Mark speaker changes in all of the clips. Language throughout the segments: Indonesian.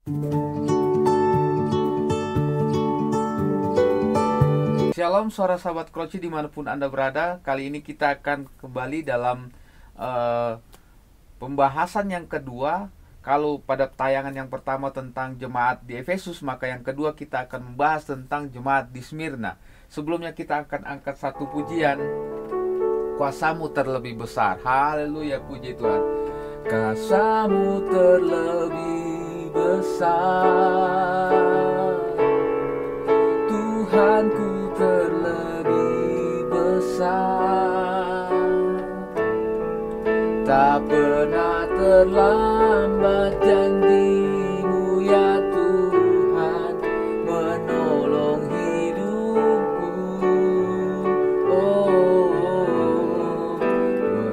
Speaker 1: Shalom suara sahabat Kroci dimanapun Anda berada. Kali ini kita akan kembali dalam pembahasan yang kedua. Kalau pada tayangan yang pertama tentang jemaat di Efesus, maka yang kedua kita akan membahas tentang jemaat di Smyrna. Sebelumnya kita akan angkat satu pujian, Kuasamu terlebih besar. Haleluya, puji Tuhan. Kuasamu terlebih besar, Tuhanku terlebih besar. Tak pernah terlambat janji-Mu ya Tuhan, menolong hidupku.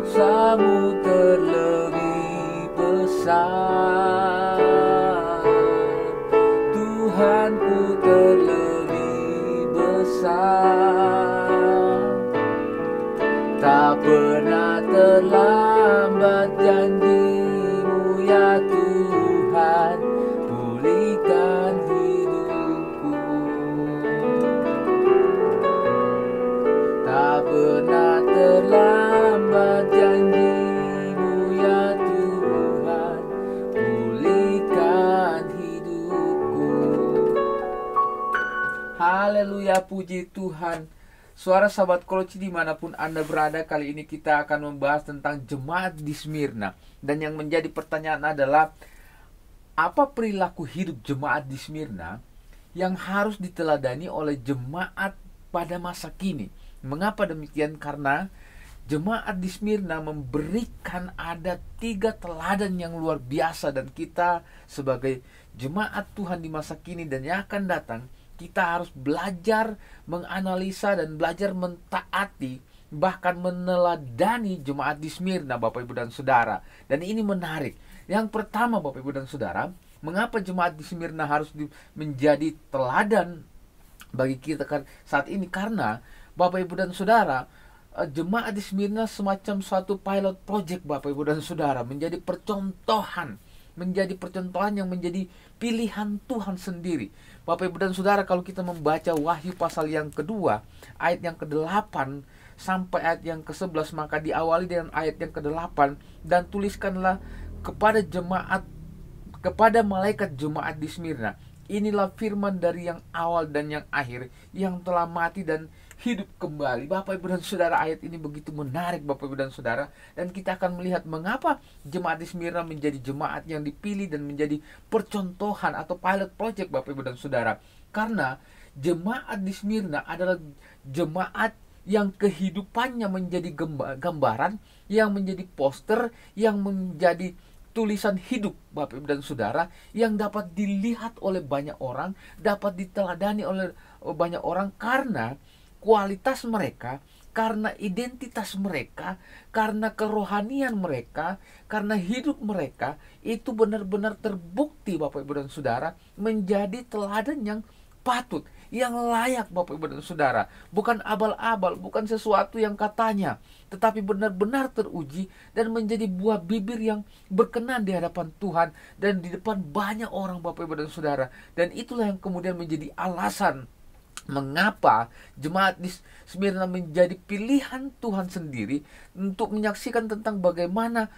Speaker 1: Kuasa-Mu terlebih besar, Tuhanku terlebih besar. Tak pernah terlambat janji-Mu ya Tuhan, pulihkan hidupku. Tak pernah terlambat janji-Mu ya Tuhan, pulihkan hidupku. Haleluya, puji Tuhan. Suara sahabat Kroci dimanapun Anda berada, kali ini kita akan membahas tentang jemaat di Smyrna. Dan yang menjadi pertanyaan adalah, apa perilaku hidup jemaat di Smyrna yang harus diteladani oleh jemaat pada masa kini? Mengapa demikian? Karena jemaat di Smyrna memberikan ada 3 teladan yang luar biasa. Dan kita sebagai jemaat Tuhan di masa kini dan yang akan datang, kita harus belajar menganalisa dan belajar mentaati, bahkan meneladani jemaat di Smyrna, Bapak Ibu dan Saudara. Dan ini menarik. Yang pertama, Bapak Ibu dan Saudara, mengapa jemaat di Smyrna harus menjadi teladan bagi kita saat ini? Karena Bapak Ibu dan Saudara, jemaat di Smyrna semacam suatu pilot project, Bapak Ibu dan Saudara, menjadi percontohan yang menjadi pilihan Tuhan sendiri. Bapak Ibu dan Saudara, kalau kita membaca Wahyu pasal yang kedua, ayat yang ke-8 sampai ayat yang ke-11, maka diawali dengan ayat yang ke-8, dan tuliskanlah kepada malaikat jemaat di Smyrna, inilah firman dari yang awal dan yang akhir, yang telah mati dan hidup kembali. Bapak Ibu dan Saudara, ayat ini begitu menarik, Bapak Ibu dan Saudara. Dan kita akan melihat mengapa jemaat di Smyrna menjadi jemaat yang dipilih dan menjadi percontohan atau pilot project, Bapak Ibu dan Saudara. Karena jemaat di Smyrna adalah jemaat yang kehidupannya menjadi gambaran, yang menjadi poster, yang menjadi tulisan hidup, Bapak Ibu dan Saudara, yang dapat dilihat oleh banyak orang, dapat diteladani oleh banyak orang karena kualitas mereka, karena identitas mereka, karena kerohanian mereka, karena hidup mereka itu benar-benar terbukti, Bapak Ibu dan Saudara, menjadi teladan yang patut, yang layak, Bapak Ibu dan Saudara. Bukan abal-abal, bukan sesuatu yang katanya, tetapi benar-benar teruji dan menjadi buah bibir yang berkenan di hadapan Tuhan dan di depan banyak orang, Bapak Ibu dan Saudara. Dan itulah yang kemudian menjadi alasan mengapa jemaat di Smyrna menjadi pilihan Tuhan sendiri untuk menyaksikan tentang bagaimana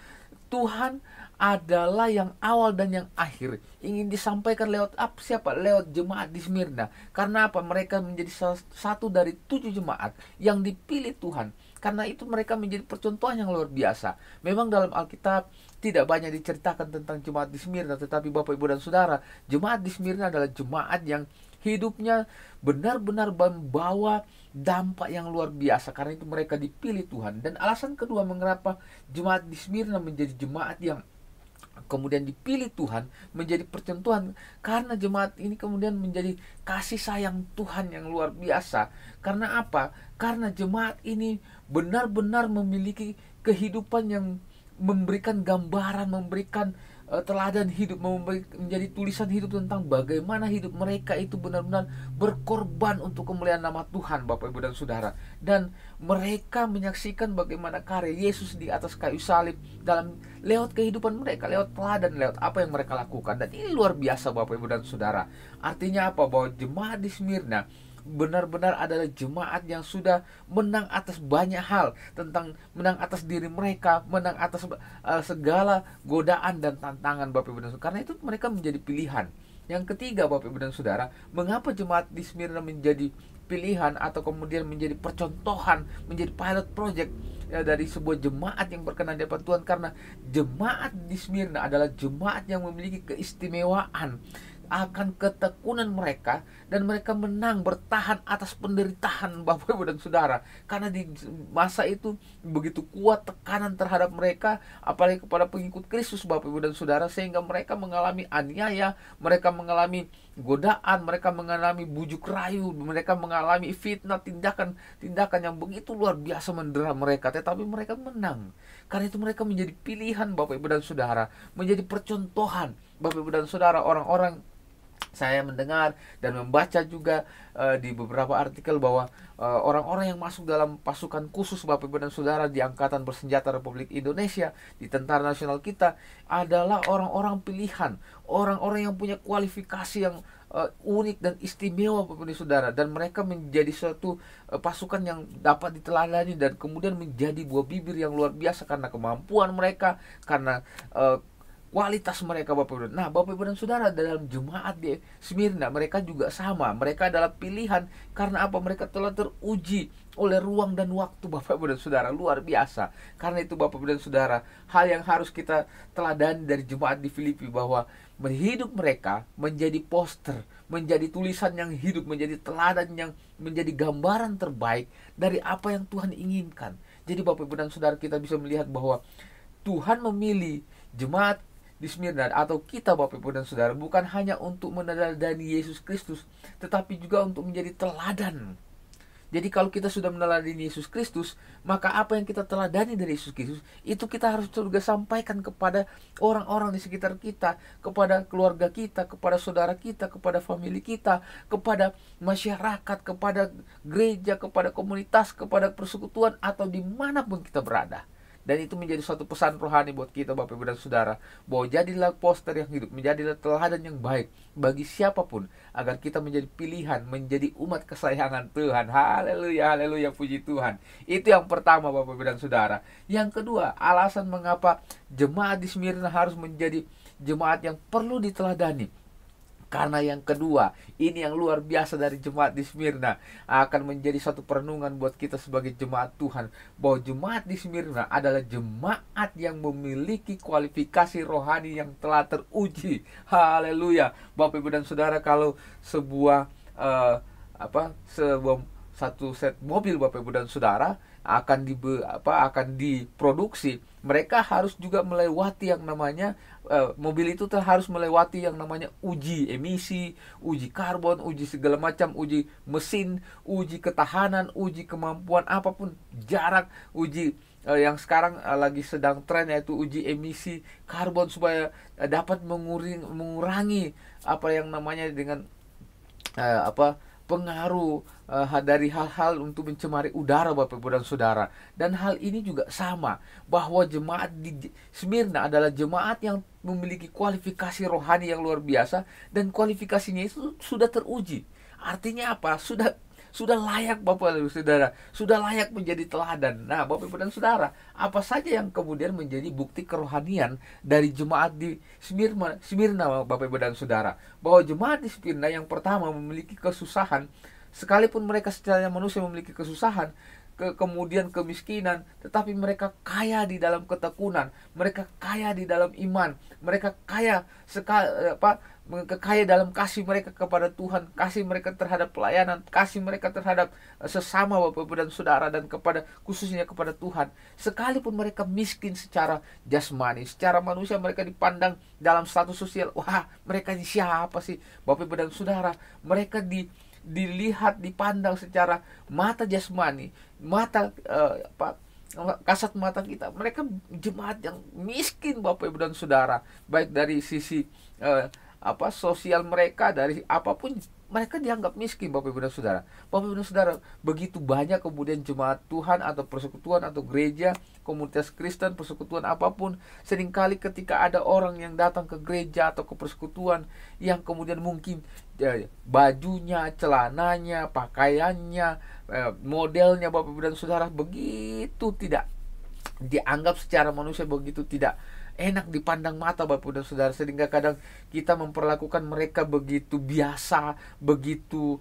Speaker 1: Tuhan adalah yang awal dan yang akhir, ingin disampaikan lewat siapa? Lewat jemaat di Smyrna. Karena apa? Mereka menjadi salah satu dari 7 jemaat yang dipilih Tuhan. Karena itu mereka menjadi percontohan yang luar biasa. Memang dalam Alkitab tidak banyak diceritakan tentang jemaat di Smyrna, tetapi Bapak Ibu dan Saudara, jemaat di Smyrna adalah jemaat yang hidupnya benar-benar membawa dampak yang luar biasa. Karena itu mereka dipilih Tuhan. Dan alasan kedua mengapa jemaat di Smyrna menjadi jemaat yang kemudian dipilih Tuhan, menjadi percontohan, karena jemaat ini kemudian menjadi kasih sayang Tuhan yang luar biasa. Karena apa? Karena jemaat ini benar-benar memiliki kehidupan yang memberikan gambaran, memberikan teladan hidup, menjadi tulisan hidup tentang bagaimana hidup mereka itu benar-benar berkorban untuk kemuliaan nama Tuhan, Bapak Ibu dan Saudara. Dan mereka menyaksikan bagaimana karya Yesus di atas kayu salib lewat kehidupan mereka, lewat teladan, lewat apa yang mereka lakukan. Dan ini luar biasa, Bapak Ibu dan Saudara. Artinya apa? Bahwa jemaat di Smyrna benar-benar adalah jemaat yang sudah menang atas banyak hal, tentang menang atas diri mereka, menang atas segala godaan dan tantangan, Bapak Ibu dan Saudara. Karena itu mereka menjadi pilihan. Yang ketiga, Bapak Ibu dan Saudara, mengapa jemaat di Smyrna menjadi pilihan atau kemudian menjadi percontohan, menjadi pilot project dari sebuah jemaat yang berkenan di hadapan Tuhan? Karena jemaat di Smyrna adalah jemaat yang memiliki keistimewaan akan ketekunan mereka, dan mereka menang bertahan atas penderitaan, Bapak Ibu dan Saudara. Karena di masa itu begitu kuat tekanan terhadap mereka, apalagi kepada pengikut Kristus, Bapak Ibu dan Saudara, sehingga mereka mengalami aniaya, mereka mengalami godaan, mereka mengalami bujuk rayu, mereka mengalami fitnah, tindakan yang begitu luar biasa mendera mereka, tetapi mereka menang. Karena itu mereka menjadi pilihan, Bapak Ibu dan Saudara, menjadi percontohan, Bapak Ibu dan Saudara. Orang-orang, saya mendengar dan membaca juga di beberapa artikel bahwa orang-orang yang masuk dalam pasukan khusus, Bapak Ibu dan Saudara, di Angkatan Bersenjata Republik Indonesia, di Tentara Nasional kita, adalah orang-orang pilihan, orang-orang yang punya kualifikasi yang unik dan istimewa, Bapak Ibu dan Saudara. Dan mereka menjadi suatu pasukan yang dapat diteladani dan kemudian menjadi buah bibir yang luar biasa karena kemampuan mereka, karena kualitas mereka, Bapak Ibu. Nah, Bapak Ibu dan Saudara, dalam jemaat di Smyrna mereka juga sama. Mereka adalah pilihan karena apa? Mereka telah teruji oleh ruang dan waktu, Bapak Ibu dan Saudara. Luar biasa. Karena itu, Bapak Ibu dan Saudara, hal yang harus kita teladani dari jemaat di Filipi, bahwa hidup mereka menjadi poster, menjadi tulisan yang hidup, menjadi teladan yang menjadi gambaran terbaik dari apa yang Tuhan inginkan. Jadi, Bapak Ibu dan Saudara, kita bisa melihat bahwa Tuhan memilih jemaat di Smyrna atau kita, Bapak Ibu dan Saudara, bukan hanya untuk meneladani Yesus Kristus, tetapi juga untuk menjadi teladan. Jadi kalau kita sudah meneladani Yesus Kristus, maka apa yang kita teladani dari Yesus Kristus, itu kita harus juga sampaikan kepada orang-orang di sekitar kita, kepada keluarga kita, kepada saudara kita, kepada famili kita, kepada masyarakat, kepada gereja, kepada komunitas, kepada persekutuan, atau dimanapun kita berada. Dan itu menjadi suatu pesan rohani buat kita, Bapak Ibu dan Saudara, bahwa jadilah poster yang hidup, menjadilah teladan yang baik bagi siapapun, agar kita menjadi pilihan, menjadi umat kesayangan Tuhan. Haleluya, haleluya, puji Tuhan. Itu yang pertama, Bapak Ibu dan Saudara. Yang kedua, alasan mengapa jemaat di Smyrna harus menjadi jemaat yang perlu diteladani. Karena yang kedua, ini yang luar biasa dari jemaat di Smyrna, akan menjadi satu perenungan buat kita sebagai jemaat Tuhan, bahwa jemaat di Smyrna adalah jemaat yang memiliki kualifikasi rohani yang telah teruji. Haleluya. Bapak Ibu dan Saudara, kalau satu set mobil, Bapak Ibu dan Saudara, akan diproduksi, mereka harus juga melewati yang namanya mobil itu harus melewati yang namanya uji emisi, uji karbon, uji segala macam, uji mesin, uji ketahanan, uji kemampuan apapun, jarak, uji yang sekarang lagi sedang tren, yaitu uji emisi karbon, supaya dapat mengurangi apa yang namanya dengan pengaruh dari hal-hal untuk mencemari udara, Bapak Ibu dan Saudara. Dan hal ini juga sama, bahwa jemaat di Smyrna adalah jemaat yang memiliki kualifikasi rohani yang luar biasa, dan kualifikasinya itu sudah teruji. Artinya apa? Sudah layak, Bapak Ibu Saudara, sudah layak menjadi teladan. Nah, Bapak Ibu dan Saudara, apa saja yang kemudian menjadi bukti kerohanian dari jemaat di Smyrna, Bapak Ibu dan Saudara? Bahwa jemaat di Smyrna yang pertama memiliki kesusahan, sekalipun mereka secara manusia memiliki kesusahan, kemudian kemiskinan, tetapi mereka kaya di dalam ketekunan, mereka kaya di dalam iman, mereka kaya kaya dalam kasih mereka kepada Tuhan, kasih mereka terhadap pelayanan, kasih mereka terhadap sesama, Bapak Ibu dan Saudara, dan khususnya kepada Tuhan. Sekalipun mereka miskin secara jasmani, secara manusia mereka dipandang dalam status sosial, wah, mereka ini siapa sih, Bapak Ibu dan Saudara? Mereka dilihat, dipandang secara mata jasmani, mata kasat mata kita, mereka jemaat yang miskin Bapak Ibu dan Saudara, baik dari sisi sosial mereka, dari apapun mereka dianggap miskin Bapak Ibu dan Saudara. Bapak Ibu dan Saudara, begitu banyak kemudian jemaat Tuhan atau persekutuan atau gereja, komunitas Kristen, persekutuan apapun, seringkali ketika ada orang yang datang ke gereja atau ke persekutuan yang kemudian mungkin bajunya, celananya, pakaiannya, modelnya Bapak Ibu dan Saudara begitu tidak dianggap secara manusia, begitu tidak enak dipandang mata Bapak dan Saudara, sehingga kadang kita memperlakukan mereka begitu biasa, begitu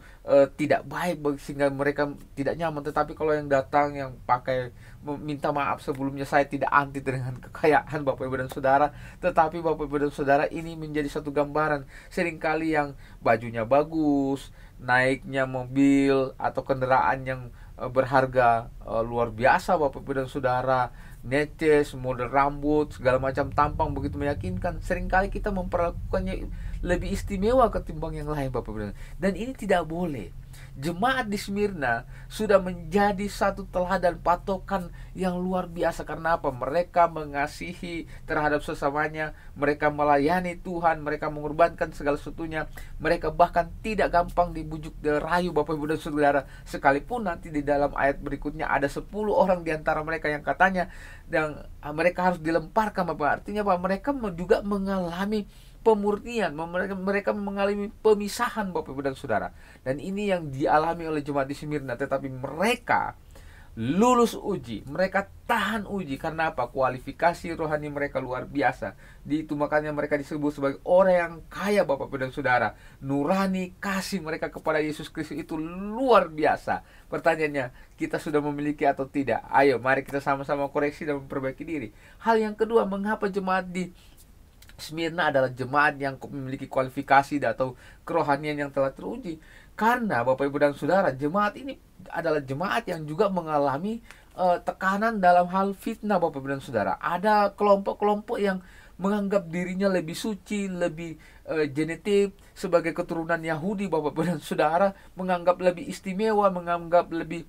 Speaker 1: tidak baik, sehingga mereka tidak nyaman. Tetapi kalau yang datang yang pakai, minta maaf sebelumnya, saya tidak anti dengan kekayaan Bapak Ibu dan Saudara, tetapi Bapak Ibu dan Saudara, ini menjadi satu gambaran. Seringkali yang bajunya bagus, naiknya mobil atau kendaraan yang berharga luar biasa Bapak Ibu dan Saudara, netes, model rambut, segala macam tampang begitu meyakinkan, seringkali kita memperlakukannya lebih istimewa ketimbang yang lain Bapak Ibu. Dan ini tidak boleh. Jemaat di Smyrna sudah menjadi satu teladan patokan yang luar biasa. Karena apa? Mereka mengasihi terhadap sesamanya, mereka melayani Tuhan, mereka mengorbankan segala sesuatunya, mereka bahkan tidak gampang dibujuk dirayu Bapak Ibu dan Saudara. Sekalipun nanti di dalam ayat berikutnya ada 10 orang di antara mereka yang katanya dan mereka harus dilemparkan Bapak. Artinya Bapak, mereka juga mengalami pemurnian, mereka mengalami pemisahan Bapak Ibu dan Saudara. Dan ini yang dialami oleh jemaat di Smyrna. Tetapi mereka lulus uji, mereka tahan uji. Karena apa? Kualifikasi rohani mereka luar biasa. Itu makanya mereka disebut sebagai orang yang kaya Bapak Ibu dan Saudara. Nurani kasih mereka kepada Yesus Kristus itu luar biasa. Pertanyaannya, kita sudah memiliki atau tidak? Ayo mari kita sama-sama koreksi dan memperbaiki diri. Hal yang kedua, mengapa jemaat di Smyrna adalah jemaat yang memiliki kualifikasi atau kerohanian yang telah teruji? Karena Bapak Ibu dan Saudara, jemaat ini adalah jemaat yang juga mengalami tekanan dalam hal fitnah Bapak Ibu dan Saudara. Ada kelompok-kelompok yang menganggap dirinya lebih suci, lebih genetik, sebagai keturunan Yahudi Bapak Ibu dan Saudara, menganggap lebih istimewa, menganggap lebih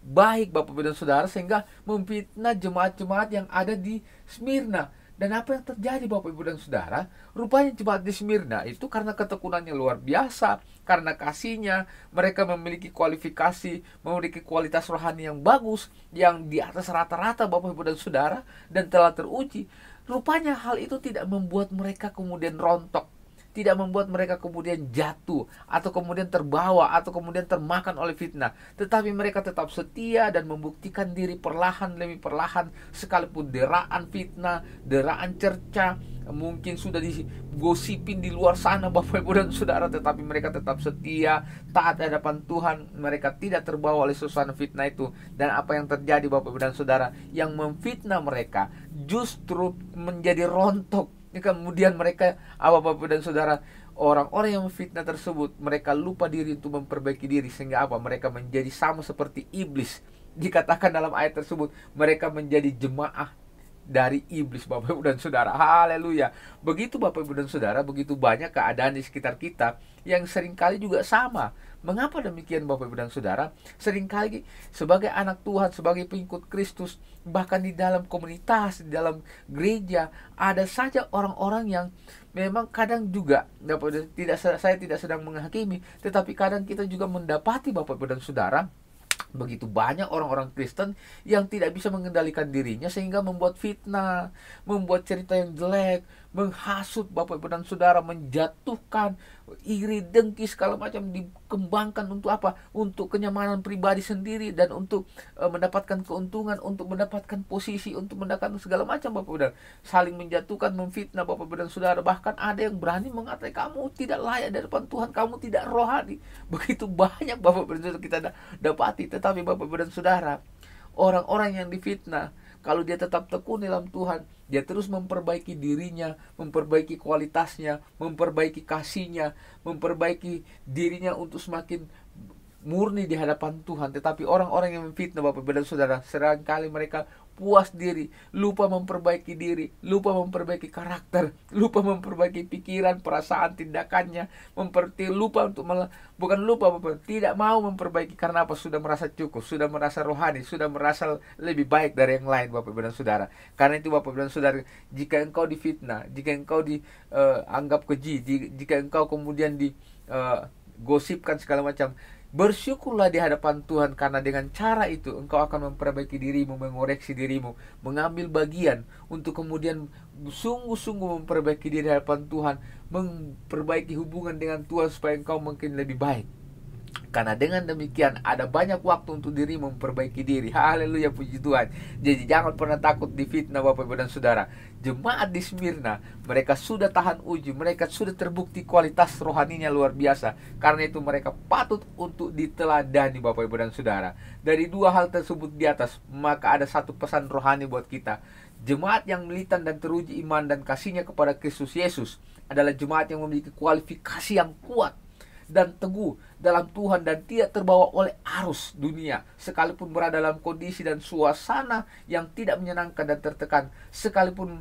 Speaker 1: baik Bapak Ibu dan Saudara, sehingga memfitnah jemaat-jemaat yang ada di Smyrna. Dan apa yang terjadi Bapak Ibu dan Saudara? Rupanya jemaat di Smyrna itu karena ketekunannya luar biasa, karena kasihnya, mereka memiliki kualifikasi, memiliki kualitas rohani yang bagus, yang di atas rata-rata Bapak Ibu dan Saudara, dan telah teruji. Rupanya hal itu tidak membuat mereka kemudian rontok, tidak membuat mereka kemudian jatuh, atau kemudian terbawa, atau kemudian termakan oleh fitnah. Tetapi mereka tetap setia dan membuktikan diri perlahan demi perlahan, sekalipun deraan fitnah, deraan cerca, mungkin sudah digosipin di luar sana Bapak Ibu dan Saudara, tetapi mereka tetap setia, taat di hadapan Tuhan. Mereka tidak terbawa oleh suasana fitnah itu. Dan apa yang terjadi Bapak Ibu dan Saudara? Yang memfitnah mereka justru menjadi rontok. Kemudian mereka, Bapak dan Saudara, orang-orang yang memfitnah tersebut, mereka lupa diri untuk memperbaiki diri, sehingga apa? Mereka menjadi sama seperti iblis. Dikatakan dalam ayat tersebut, mereka menjadi jemaah dari iblis Bapak Ibu dan Saudara. Haleluya. Begitu Bapak Ibu dan Saudara, begitu banyak keadaan di sekitar kita yang seringkali juga sama. Mengapa demikian Bapak Ibu dan Saudara? Seringkali sebagai anak Tuhan, sebagai pengikut Kristus, bahkan di dalam komunitas, di dalam gereja, ada saja orang-orang yang memang kadang juga, saya tidak sedang menghakimi, tetapi kadang kita juga mendapati Bapak Ibu dan Saudara, begitu banyak orang-orang Kristen yang tidak bisa mengendalikan dirinya, sehingga membuat fitnah, membuat cerita yang jelek, menghasut Bapak Ibu dan Saudara, menjatuhkan, iri, dengki, segala macam dikembangkan untuk apa? Untuk kenyamanan pribadi sendiri, dan untuk mendapatkan keuntungan, untuk mendapatkan posisi, untuk mendapatkan segala macam Bapak Ibu dan saling menjatuhkan, memfitnah Bapak Ibu dan Saudara. Bahkan ada yang berani mengatakan kamu tidak layak di depan Tuhan, kamu tidak rohani. Begitu banyak Bapak Ibu dan Saudara kita dapati. Tetapi Bapak Ibu dan Saudara, orang-orang yang difitnah, kalau dia tetap tekun dalam Tuhan, dia terus memperbaiki dirinya, memperbaiki kualitasnya, memperbaiki kasihnya, memperbaiki dirinya untuk semakin murni di hadapan Tuhan. Tetapi orang-orang yang memfitnah Bapak Ibu dan Saudara, seringkali mereka puas diri, lupa memperbaiki diri, lupa memperbaiki karakter, lupa memperbaiki pikiran, perasaan, tindakannya, lupa untuk bukan lupa, tidak mau memperbaiki. Karena apa? Sudah merasa cukup, sudah merasa rohani, sudah merasa lebih baik dari yang lain, Bapak Ibu dan Saudara. Karena itu Bapak Ibu dan Saudara, jika engkau difitnah, jika engkau dianggap keji, jika engkau kemudian digosipkan segala macam, bersyukurlah di hadapan Tuhan, karena dengan cara itu engkau akan memperbaiki dirimu, mengoreksi dirimu, mengambil bagian untuk kemudian sungguh-sungguh memperbaiki diri di hadapan Tuhan, memperbaiki hubungan dengan Tuhan supaya engkau mungkin lebih baik. Karena dengan demikian ada banyak waktu untuk diri memperbaiki diri. Haleluya, puji Tuhan. Jadi jangan pernah takut difitnah, Bapak Ibu dan Saudara. Jemaat di Smyrna, mereka sudah tahan uji, mereka sudah terbukti kualitas rohaninya luar biasa. Karena itu mereka patut untuk diteladani, Bapak Ibu dan Saudara. Dari dua hal tersebut di atas, maka ada satu pesan rohani buat kita. Jemaat yang militan dan teruji iman dan kasihnya kepada Kristus Yesus adalah jemaat yang memiliki kualifikasi yang kuat dan teguh dalam Tuhan dan tidak terbawa oleh arus dunia, sekalipun berada dalam kondisi dan suasana yang tidak menyenangkan dan tertekan, sekalipun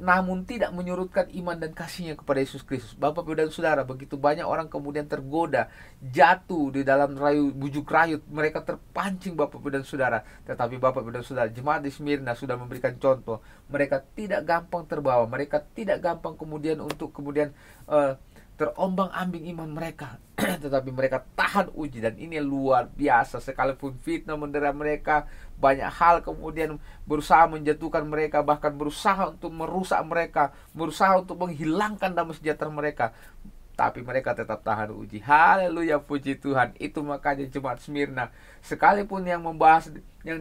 Speaker 1: namun tidak menyurutkan iman dan kasihnya kepada Yesus Kristus. Bapak Ibu dan Saudara, begitu banyak orang kemudian tergoda, jatuh di dalam bujuk rayut, mereka terpancing, Bapak Ibu dan Saudara. Tetapi Bapak Ibu dan Saudara, jemaat di Smyrna sudah memberikan contoh. Mereka tidak gampang terbawa, mereka tidak gampang kemudian untuk terombang-ambing iman mereka, tetapi mereka tahan uji, dan ini luar biasa. Sekalipun fitnah mendera mereka, banyak hal kemudian berusaha menjatuhkan mereka, bahkan berusaha untuk merusak mereka, berusaha untuk menghilangkan damai sejahtera mereka, tapi mereka tetap tahan uji. Haleluya, puji Tuhan. Itu makanya jemaat Smyrna, sekalipun yang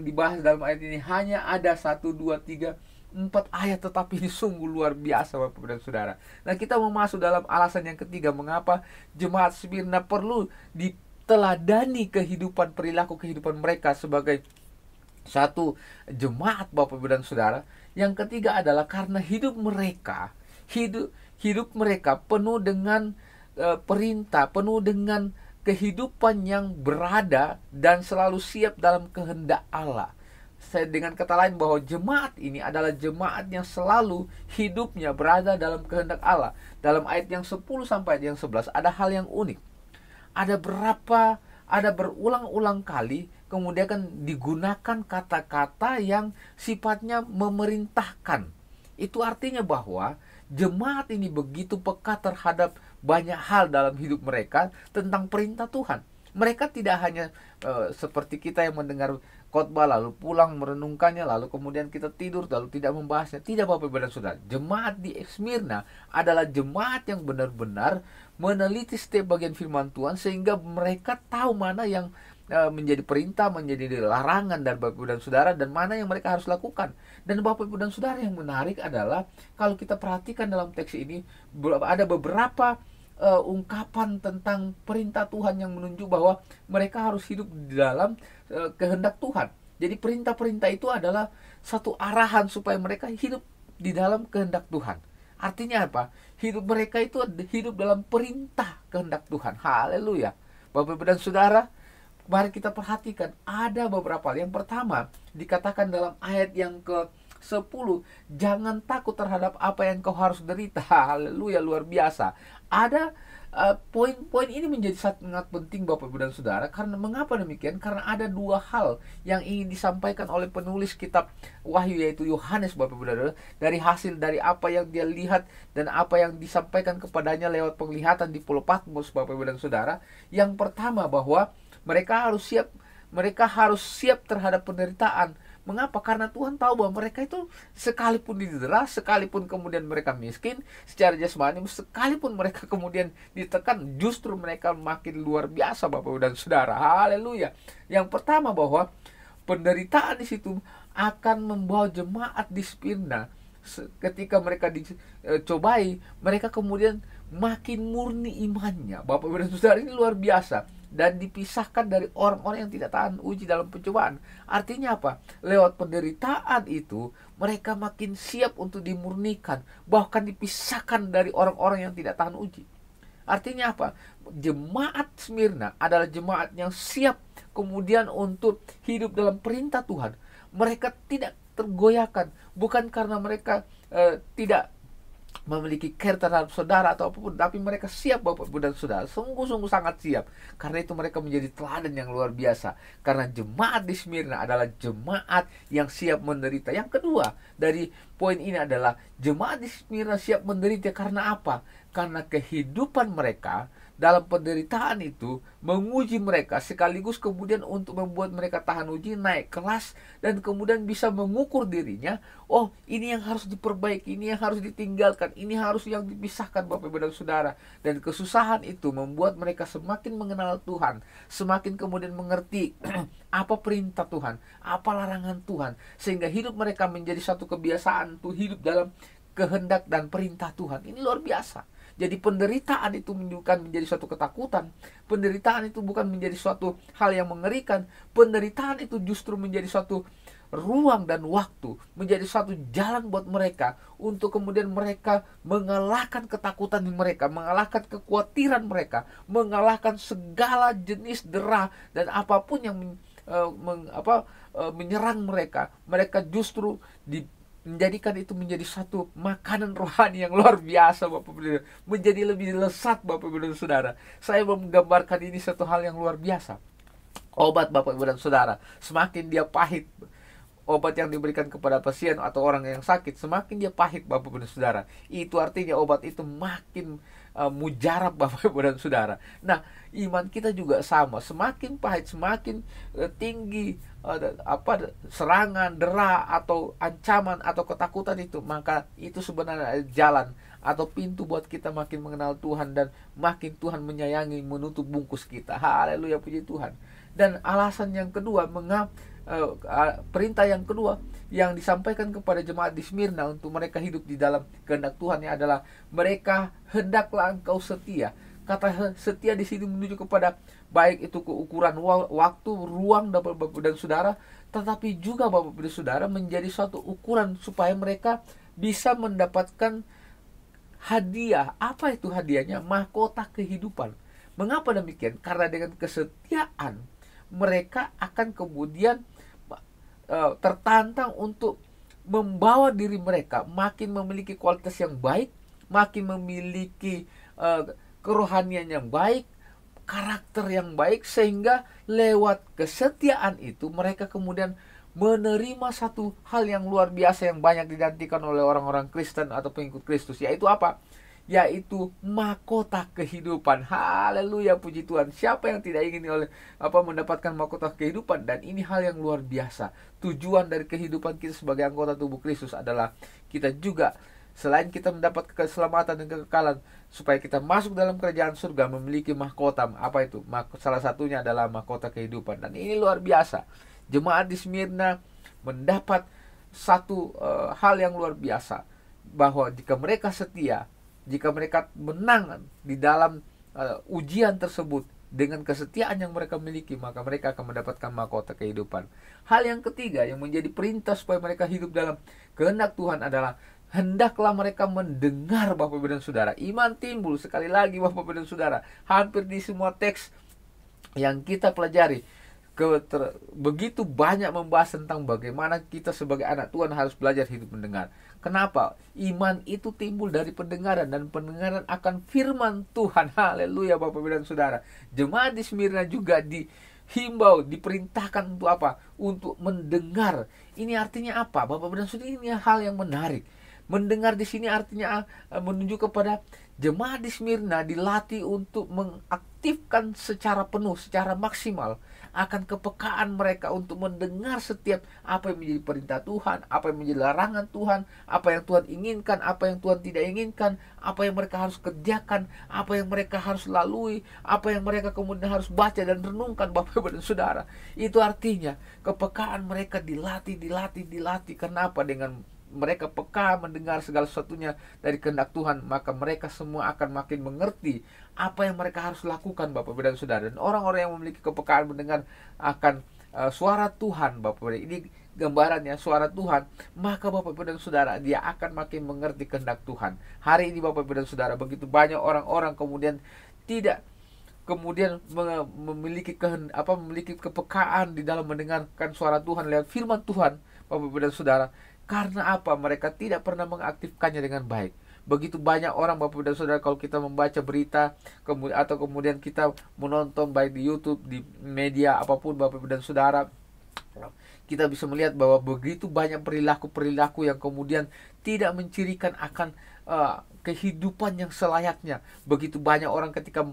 Speaker 1: dibahas dalam ayat ini hanya ada 1, 2, 3, 4 ayat, tetapi ini sungguh luar biasa, Bapak dan Saudara. Nah, kita mau masuk dalam alasan yang ketiga, mengapa jemaat Smyrna perlu diteladani perilaku kehidupan mereka sebagai satu jemaat, Bapak Ibu dan Saudara. Yang ketiga adalah karena hidup mereka penuh dengan perintah, penuh dengan kehidupan yang berada dan selalu siap dalam kehendak Allah. Dengan kata lain, bahwa jemaat ini adalah jemaat yang selalu hidupnya berada dalam kehendak Allah. Dalam ayat yang 10 sampai ayat yang 11 ada hal yang unik. Ada berulang-ulang kali kemudian kan digunakan kata-kata yang sifatnya memerintahkan. Itu artinya bahwa jemaat ini begitu peka terhadap banyak hal dalam hidup mereka tentang perintah Tuhan. Mereka tidak hanya seperti kita yang mendengar khotbah lalu pulang merenungkannya, lalu kemudian kita tidur lalu tidak membahasnya. Tidak, Bapak Ibu dan Saudara. Jemaat di Smyrna adalah jemaat yang benar-benar meneliti setiap bagian firman Tuhan, sehingga mereka tahu mana yang menjadi perintah, menjadi larangan dan Bapak Ibu dan Saudara, dan mana yang mereka harus lakukan. Dan Bapak Ibu dan Saudara, yang menarik adalah kalau kita perhatikan dalam teks ini ada beberapa ungkapan tentang perintah Tuhan yang menunjuk bahwa mereka harus hidup di dalam kehendak Tuhan. Jadi perintah-perintah itu adalah satu arahan supaya mereka hidup di dalam kehendak Tuhan. Artinya apa? Hidup mereka itu hidup dalam perintah kehendak Tuhan. Haleluya. Bapak Ibu dan Saudara, mari kita perhatikan ada beberapa hal. Yang pertama dikatakan dalam ayat yang ke-10, jangan takut terhadap apa yang kau harus derita. Haleluya, luar biasa. Ada poin-poin ini menjadi sangat penting, Bapak Ibu dan Saudara. Karena mengapa demikian? Karena ada dua hal yang ingin disampaikan oleh penulis kitab Wahyu, yaitu Yohanes, Bapak Ibu dan Saudara, dari hasil dari apa yang dia lihat dan apa yang disampaikan kepadanya lewat penglihatan di Pulau Patmos, Bapak Ibu dan Saudara. Yang pertama, bahwa mereka harus siap terhadap penderitaan. Mengapa? Karena Tuhan tahu bahwa mereka itu sekalipun didera, sekalipun kemudian mereka miskin secara jasmani, sekalipun mereka kemudian ditekan, justru mereka makin luar biasa, Bapak Ibu dan Saudara. Haleluya. Yang pertama, bahwa penderitaan di situ akan membawa jemaat di Smyrna, ketika mereka dicobai, mereka kemudian makin murni imannya. Bapak Ibu dan Saudara, ini luar biasa. Dan dipisahkan dari orang-orang yang tidak tahan uji dalam pencobaan. Artinya apa? Lewat penderitaan itu mereka makin siap untuk dimurnikan, bahkan dipisahkan dari orang-orang yang tidak tahan uji. Artinya apa? Jemaat Smyrna adalah jemaat yang siap kemudian untuk hidup dalam perintah Tuhan. mereka tidak tergoyahkan, bukan karena mereka tidak memiliki care terhadap saudara atau apapun, tapi mereka siap Bapak Ibu dan Saudara, sungguh-sungguh sangat siap. Karena itu mereka menjadi teladan yang luar biasa. Karena jemaat di Smyrna adalah jemaat yang siap menderita. Yang kedua dari poin ini adalah jemaat di Smyrna siap menderita karena apa? Karena kehidupan mereka dalam penderitaan itu menguji mereka, sekaligus kemudian untuk membuat mereka tahan uji, naik kelas, dan kemudian bisa mengukur dirinya. Oh, ini yang harus diperbaiki, ini yang harus ditinggalkan, ini harus yang dipisahkan Bapak Ibu dan Saudara. Dan kesusahan itu membuat mereka semakin mengenal Tuhan, semakin kemudian mengerti apa perintah Tuhan, apa larangan Tuhan, sehingga hidup mereka menjadi satu kebiasaan untuk hidup dalam kehendak dan perintah Tuhan. Ini luar biasa. Jadi penderitaan itu bukan menjadi suatu ketakutan. Penderitaan itu bukan menjadi suatu hal yang mengerikan. Penderitaan itu justru menjadi suatu ruang dan waktu, menjadi suatu jalan buat mereka untuk kemudian mereka mengalahkan ketakutan mereka, mengalahkan kekhawatiran mereka, mengalahkan segala jenis dera dan apapun yang menyerang mereka. Mereka justru menjadikan itu menjadi satu makanan rohani yang luar biasa Bapak Ibu, menjadi lebih lesat Bapak Ibu dan Saudara. Saya menggambarkan ini satu hal yang luar biasa. Obat Bapak Ibu dan Saudara, semakin dia pahit, obat yang diberikan kepada pasien atau orang yang sakit, semakin dia pahit Bapak Ibu dan Saudara, itu artinya obat itu makin mujarab Bapak Ibu dan Saudara. Nah, iman kita juga sama, semakin pahit, semakin tinggi serangan, dera atau ancaman atau ketakutan itu, maka itu sebenarnya jalan atau pintu buat kita makin mengenal Tuhan dan makin Tuhan menyayangi, menutup bungkus kita. Haleluya, puji Tuhan. Dan alasan yang kedua, perintah yang kedua yang disampaikan kepada jemaat di Smyrna untuk mereka hidup di dalam kehendak Tuhan adalah mereka hendaklah engkau setia. Kata setia di sini menuju kepada baik itu keukuran waktu, ruang Bapak dan Saudara, tetapi juga Bapak dan Saudara menjadi suatu ukuran supaya mereka bisa mendapatkan hadiah. Apa itu hadiahnya? Mahkota kehidupan. Mengapa demikian? Karena dengan kesetiaan mereka akan kemudian tertantang untuk membawa diri mereka makin memiliki kualitas yang baik, makin memiliki kerohanian yang baik, karakter yang baik, sehingga lewat kesetiaan itu mereka kemudian menerima satu hal yang luar biasa yang banyak dinantikan oleh orang-orang Kristen atau pengikut Kristus, yaitu apa? Yaitu mahkota kehidupan. Haleluya, puji Tuhan. Siapa yang tidak ingin mendapatkan mahkota kehidupan? Dan ini hal yang luar biasa. Tujuan dari kehidupan kita sebagai anggota tubuh Kristus adalah kita juga, selain kita mendapat keselamatan dan kekekalan, supaya kita masuk dalam kerajaan surga, memiliki mahkota. Apa itu? Salah satunya adalah mahkota kehidupan. Dan ini luar biasa. Jemaat di Smyrna mendapat satu hal yang luar biasa, bahwa jika mereka setia, jika mereka menang di dalam ujian tersebut dengan kesetiaan yang mereka miliki, maka mereka akan mendapatkan mahkota kehidupan. Hal yang ketiga yang menjadi perintah supaya mereka hidup dalam kehendak Tuhan adalah hendaklah mereka mendengar Bapak Ibu dan Saudara. Iman timbul sekali lagi Bapak Ibu dan Saudara. Hampir di semua teks yang kita pelajari, begitu banyak membahas tentang bagaimana kita sebagai anak Tuhan harus belajar hidup mendengar. Kenapa? Iman itu timbul dari pendengaran, dan pendengaran akan firman Tuhan. Haleluya Bapak Ibu dan Saudara. Jemaat di Smyrna juga dihimbau, diperintahkan untuk apa? Untuk mendengar. Ini artinya apa? Bapak Ibu dan Saudara, ini hal yang menarik. Mendengar di sini artinya menunjuk kepada jemaat di Smyrna dilatih untuk mengaktifkan secara penuh, secara maksimal akan kepekaan mereka untuk mendengar setiap apa yang menjadi perintah Tuhan, apa yang menjadi larangan Tuhan, apa yang Tuhan inginkan, apa yang Tuhan tidak inginkan, apa yang mereka harus kerjakan, apa yang mereka harus lalui, apa yang mereka kemudian harus baca dan renungkan Bapak Ibu dan Saudara. Itu artinya kepekaan mereka dilatih. Kenapa? Dengan mereka peka mendengar segala sesuatunya dari kehendak Tuhan, maka mereka semua akan makin mengerti apa yang mereka harus lakukan Bapak Ibu dan Saudara. Dan orang-orang yang memiliki kepekaan mendengar akan suara Tuhan, Bapak Ibu, ini gambarannya suara Tuhan, maka Bapak Ibu dan Saudara, dia akan makin mengerti kehendak Tuhan. Hari ini Bapak Ibu dan Saudara, begitu banyak orang-orang kemudian tidak kemudian memiliki kepekaan di dalam mendengarkan suara Tuhan lewat firman Tuhan, Bapak Ibu dan Saudara. Karena apa? Mereka tidak pernah mengaktifkannya dengan baik. Begitu banyak orang, Bapak Ibu dan Saudara, kalau kita membaca berita atau kemudian kita menonton baik di YouTube, di media apapun, Bapak Ibu dan Saudara, kita bisa melihat bahwa begitu banyak perilaku-perilaku yang kemudian tidak mencirikan akan kehidupan yang selayaknya. Begitu banyak orang ketika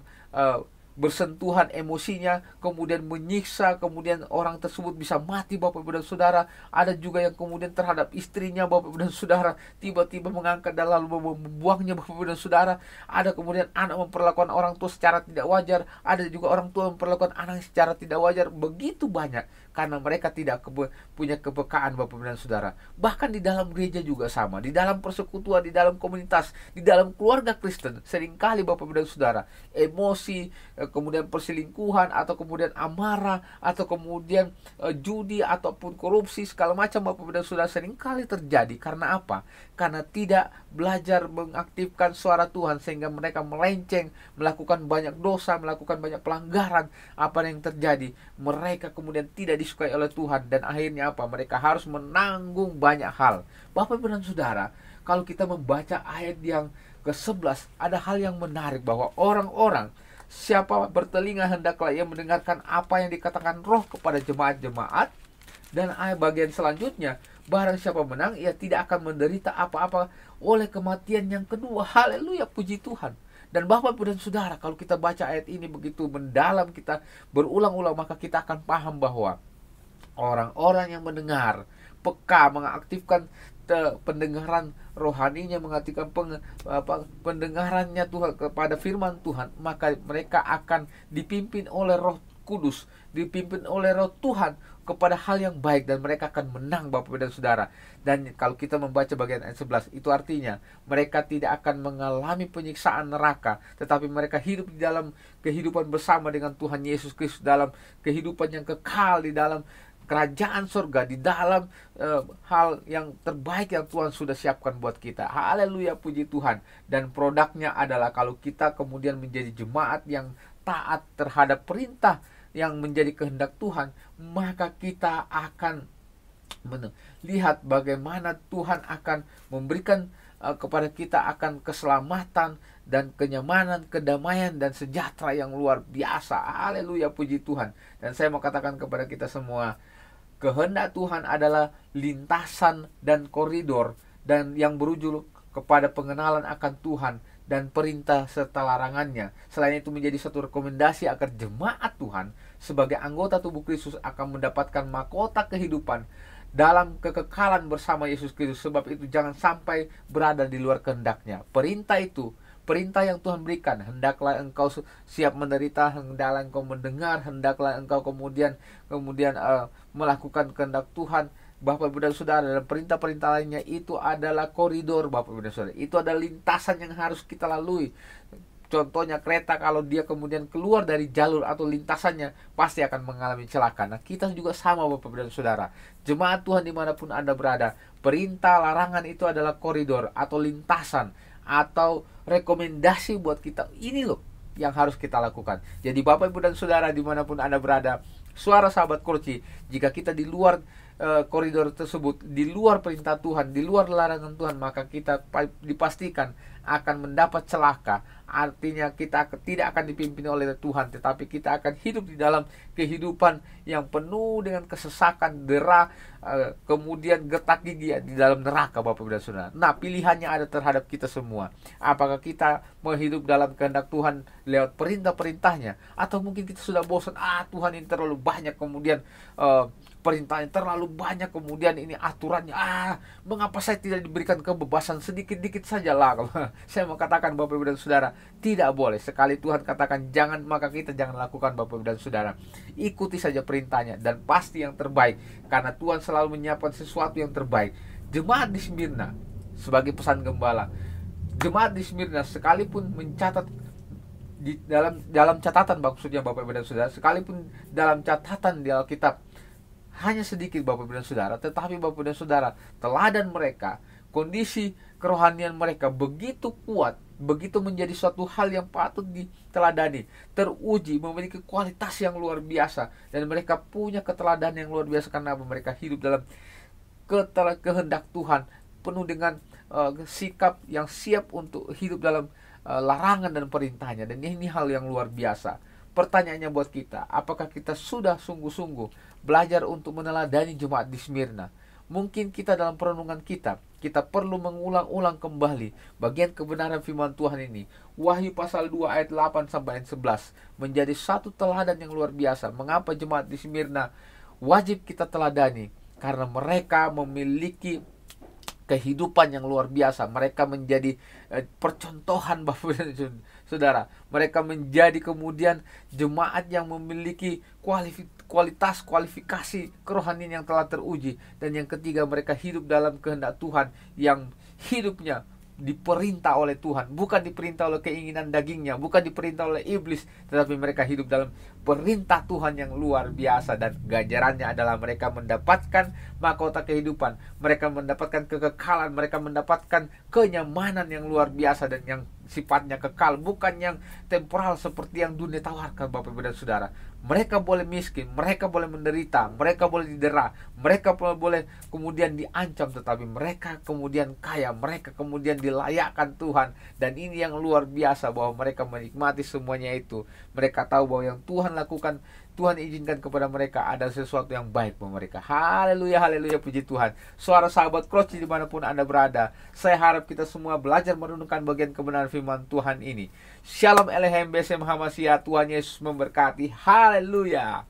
Speaker 1: bersentuhan emosinya, kemudian menyiksa, kemudian orang tersebut bisa mati, Bapak Ibu dan Saudara. Ada juga yang kemudian terhadap istrinya, Bapak Ibu dan Saudara, tiba-tiba mengangkat dan lalu membuangnya, Bapak Ibu dan Saudara. Ada kemudian anak memperlakukan orang tua secara tidak wajar, ada juga orang tua memperlakukan anak secara tidak wajar. Begitu banyak, karena mereka tidak punya kepekaan, Bapak Ibu dan Saudara. Bahkan di dalam gereja juga sama, di dalam persekutuan, di dalam komunitas, di dalam keluarga Kristen, seringkali Bapak Ibu dan Saudara, emosi, kemudian perselingkuhan, atau kemudian amarah, atau kemudian judi ataupun korupsi segala macam, Bapak Ibu dan Saudara, seringkali terjadi. Karena apa? Karena tidak belajar mengaktifkan suara Tuhan, sehingga mereka melenceng, melakukan banyak dosa, melakukan banyak pelanggaran. Apa yang terjadi? Mereka kemudian tidak disukai oleh Tuhan, dan akhirnya apa? Mereka harus menanggung banyak hal. Bapak Ibu dan Saudara, kalau kita membaca ayat yang ke-11, ada hal yang menarik, bahwa orang-orang, siapa bertelinga hendaklah ia mendengarkan apa yang dikatakan Roh kepada jemaat-jemaat. Dan ayat bagian selanjutnya, barang siapa menang, ia tidak akan menderita apa-apa oleh kematian yang kedua. Haleluya, puji Tuhan. Dan Bapak Ibu dan Saudara, kalau kita baca ayat ini begitu mendalam, kita berulang-ulang, maka kita akan paham bahwa orang-orang yang mendengar, peka, mengaktifkan pendengaran rohaninya, mengaktifkan pendengarannya Tuhan kepada firman Tuhan, maka mereka akan dipimpin oleh Roh Kudus, dipimpin oleh Roh Tuhan kepada hal yang baik, dan mereka akan menang, Bapak dan Saudara. Dan kalau kita membaca bagian ayat 11, itu artinya mereka tidak akan mengalami penyiksaan neraka, tetapi mereka hidup di dalam kehidupan bersama dengan Tuhan Yesus Kristus, dalam kehidupan yang kekal di dalam kerajaan surga, di dalam hal yang terbaik yang Tuhan sudah siapkan buat kita. Haleluya, puji Tuhan. Dan produknya adalah kalau kita kemudian menjadi jemaat yang taat terhadap perintah yang menjadi kehendak Tuhan, maka kita akan melihat bagaimana Tuhan akan memberikan kepada kita akan keselamatan dan kenyamanan, kedamaian dan sejahtera yang luar biasa. Haleluya, puji Tuhan. Dan saya mau katakan kepada kita semua, kehendak Tuhan adalah lintasan dan koridor, dan yang berujung kepada pengenalan akan Tuhan dan perintah serta larangannya. Selain itu menjadi satu rekomendasi agar jemaat Tuhan sebagai anggota tubuh Kristus akan mendapatkan mahkota kehidupan dalam kekekalan bersama Yesus Kristus. Sebab itu jangan sampai berada di luar kehendaknya. Perintah itu, perintah yang Tuhan berikan, hendaklah engkau siap menderita, hendaklah engkau mendengar, hendaklah engkau kemudian melakukan kehendak Tuhan. Bapak Ibu dan Saudara, dan perintah-perintah lainnya itu adalah koridor, Bapak Ibu dan Saudara. Itu adalah lintasan yang harus kita lalui. Contohnya kereta, kalau dia kemudian keluar dari jalur atau lintasannya, pasti akan mengalami celaka. Nah, kita juga sama, Bapak Ibu dan Saudara. Jemaat Tuhan dimanapun Anda berada, perintah larangan itu adalah koridor atau lintasan atau rekomendasi buat kita. Ini loh yang harus kita lakukan. Jadi Bapak Ibu dan Saudara dimanapun Anda berada, suara sahabat Kurci, jika kita di luar koridor tersebut, di luar perintah Tuhan, di luar larangan Tuhan, maka kita dipastikan akan mendapat celaka. Artinya kita tidak akan dipimpin oleh Tuhan, tetapi kita akan hidup di dalam kehidupan yang penuh dengan kesesakan, dera, kemudian getak gigi di dalam neraka, Bapak dan Saudara. Nah, pilihannya ada terhadap kita semua. Apakah kita mau hidup dalam kehendak Tuhan lewat perintah-perintahnya, atau mungkin kita sudah bosan, Tuhan ini terlalu banyak, kemudian perintahnya terlalu banyak, kemudian ini aturannya, mengapa saya tidak diberikan kebebasan sedikit-dikit saja lah. Kalau saya mau katakan, Bapak Ibu dan Saudara, tidak boleh. Sekali Tuhan katakan jangan, maka kita jangan lakukan, Bapak Ibu dan Saudara. Ikuti saja perintahnya, dan pasti yang terbaik, karena Tuhan selalu menyiapkan sesuatu yang terbaik. Jemaat di Smyrna, sebagai pesan gembala, jemaat di Smyrna sekalipun mencatat di dalam catatan, maksudnya Bapak Ibu dan Saudara, sekalipun dalam catatan di Alkitab hanya sedikit, Bapak Ibu dan Saudara, tetapi Bapak Ibu dan Saudara, teladan mereka, kondisi kerohanian mereka begitu kuat, begitu menjadi suatu hal yang patut diteladani, teruji, memiliki kualitas yang luar biasa, dan mereka punya keteladanan yang luar biasa karena apa? Mereka hidup dalam kehendak Tuhan, penuh dengan sikap yang siap untuk hidup dalam larangan dan perintahnya. Dan ini hal yang luar biasa. Pertanyaannya buat kita, apakah kita sudah sungguh-sungguh belajar untuk meneladani jemaat di Smyrna? Mungkin kita dalam perenungan kita perlu mengulang-ulang kembali bagian kebenaran firman Tuhan ini. Wahyu pasal 2 ayat 8 sampai ayat 11 menjadi satu teladan yang luar biasa. Mengapa jemaat di Smyrna wajib kita teladani? Karena mereka memiliki kehidupan yang luar biasa. Mereka menjadi percontohan Bapak dan Saudara. Mereka menjadi kemudian jemaat yang memiliki kualifikasi kerohanian yang telah teruji. Dan yang ketiga, mereka hidup dalam kehendak Tuhan yang hidupnya diperintah oleh Tuhan, bukan diperintah oleh keinginan dagingnya, bukan diperintah oleh iblis, tetapi mereka hidup dalam perintah Tuhan yang luar biasa. Dan ganjarannya adalah mereka mendapatkan mahkota kehidupan, mereka mendapatkan kekekalan, mereka mendapatkan kenyamanan yang luar biasa dan yang sifatnya kekal, bukan yang temporal seperti yang dunia tawarkan Bapak Ibu dan Saudara. Mereka boleh miskin, mereka boleh menderita, mereka boleh didera, mereka boleh kemudian diancam, tetapi mereka kemudian kaya, mereka kemudian dilayakkan Tuhan. Dan ini yang luar biasa, bahwa mereka menikmati semuanya itu. Mereka tahu bahwa yang Tuhan lakukan, Tuhan izinkan kepada mereka ada sesuatu yang baik buat mereka. Haleluya, haleluya, puji Tuhan. Suara sahabat Kroci dimanapun Anda berada, saya harap kita semua belajar merenungkan bagian kebenaran firman Tuhan ini. Shalom Elohim Besem Hamasia, Tuhan Yesus memberkati. Haleluya.